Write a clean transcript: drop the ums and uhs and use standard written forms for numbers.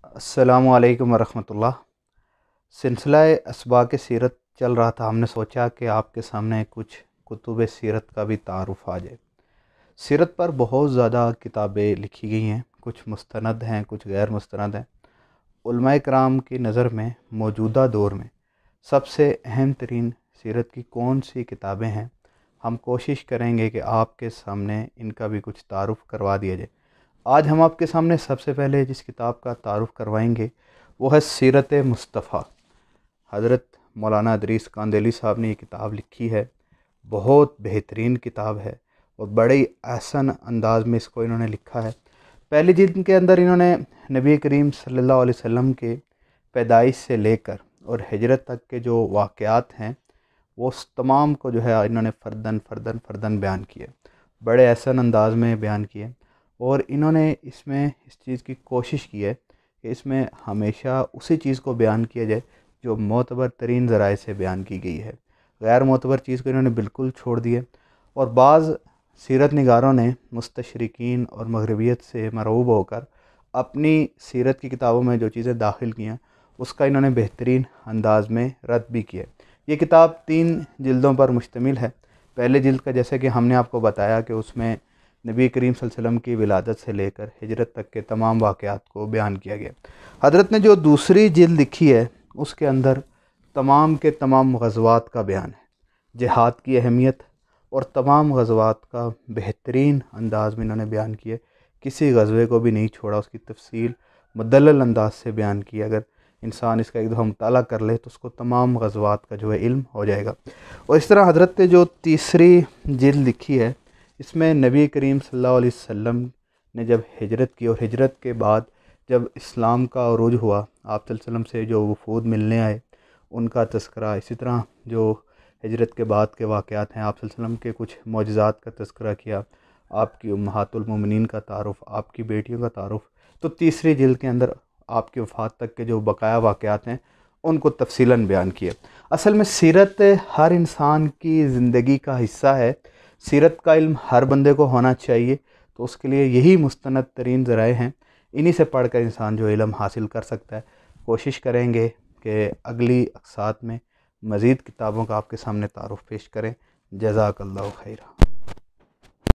السلام علیکم ورحمۃ اللہ۔ سلسلہ اسباق سیرت چل رہا تھا، ہم نے سوچا کہ آپ کے سامنے کچھ کتب سیرت کا بھی تعارف آ جائے۔ سیرت پر بہت زیادہ کتابیں لکھی گئی ہیں، کچھ مستند ہیں، کچھ غیر مستند ہیں۔ علماء کرام کی نظر میں موجودہ دور میں سب سے اہم ترین سیرت کی کون سی کتابیں ہیں، ہم کوشش کریں گے کہ آپ کے سامنے ان کا بھی کچھ تعارف کروا دیا جائے۔ آج ہم آپ کے سامنے سب سے پہلے جس کتاب کا تعارف کروائیں گے وہ ہے سیرت مصطفیٰ۔ حضرت مولانا ادریس کاندیلی صاحب نے یہ کتاب لکھی ہے، بہت بہترین کتاب ہے اور بڑے احسن انداز میں اس کو انہوں نے لکھا ہے۔ پہلی جلد کے اندر انہوں نے نبی کریم صلی اللہ علیہ وسلم کے پیدائش سے لے کر اور ہجرت تک کے جو واقعات ہیں وہ تمام کو جو ہے انہوں نے فردن بیان کیے، بڑے احسن انداز میں بیان کیے، اور انہوں نے اس میں اس چیز کی کوشش کی ہے کہ اس میں ہمیشہ اسی چیز کو بیان کیا جائے جو معتبر ترین ذرائع سے بیان کی گئی ہے، غیر معتبر چیز کو انہوں نے بالکل چھوڑ دیے۔ اور بعض سیرت نگاروں نے مستشرقین اور مغربیت سے مرعوب ہو کر اپنی سیرت کی کتابوں میں جو چیزیں داخل کیں اس کا انہوں نے بہترین انداز میں رد بھی کیا۔ یہ کتاب 3 جلدوں پر مشتمل ہے۔ پہلے جلد کا جیسے کہ ہم نے آپ کو بتایا کہ اس میں نبی کریم صلی اللہ علیہ وسلم کی ولادت سے لے کر ہجرت تک کے تمام واقعات کو بیان کیا گیا۔ حضرت نے جو دوسری جلد لکھی ہے اس کے اندر تمام کے تمام غزوات کا بیان ہے، جہاد کی اہمیت اور تمام غزوات کا بہترین انداز میں انہوں نے بیان کیا، کسی غزوے کو بھی نہیں چھوڑا، اس کی تفصیل مدلل انداز سے بیان کی۔ اگر انسان اس کا ایک دفعہ مطالعہ کر لے تو اس کو تمام غزوات کا جو ہے علم ہو جائے گا۔ اور اس طرح حضرت نے جو تیسری جلد لکھی ہے اس میں نبی کریم صلی اللہ علیہ وسلم نے جب ہجرت کی اور ہجرت کے بعد جب اسلام کا عروج ہوا، آپ صلی اللہ علیہ وسلم سے جو وفود ملنے آئے ان کا تذکرہ، اسی طرح جو ہجرت کے بعد کے واقعات ہیں، آپ صلی اللہ علیہ وسلم کے کچھ معجزات کا تذکرہ کیا، آپ کی امہات المومنین کا تعارف، آپ کی بیٹیوں کا تعارف۔ تو تیسری جلد کے اندر آپ کی وفات تک کے جو بقایا واقعات ہیں ان کو تفصیلاً بیان کیا۔ اصل میں سیرت ہر انسان کی زندگی کا حصہ ہے، سیرت کا علم ہر بندے کو ہونا چاہیے، تو اس کے لیے یہی مستند ترین ذرائع ہیں، انہی سے پڑھ کر انسان جو علم حاصل کر سکتا ہے۔ کوشش کریں گے کہ اگلی اقساط میں مزید کتابوں کا آپ کے سامنے تعارف پیش کریں۔ جزاک اللہ خیر۔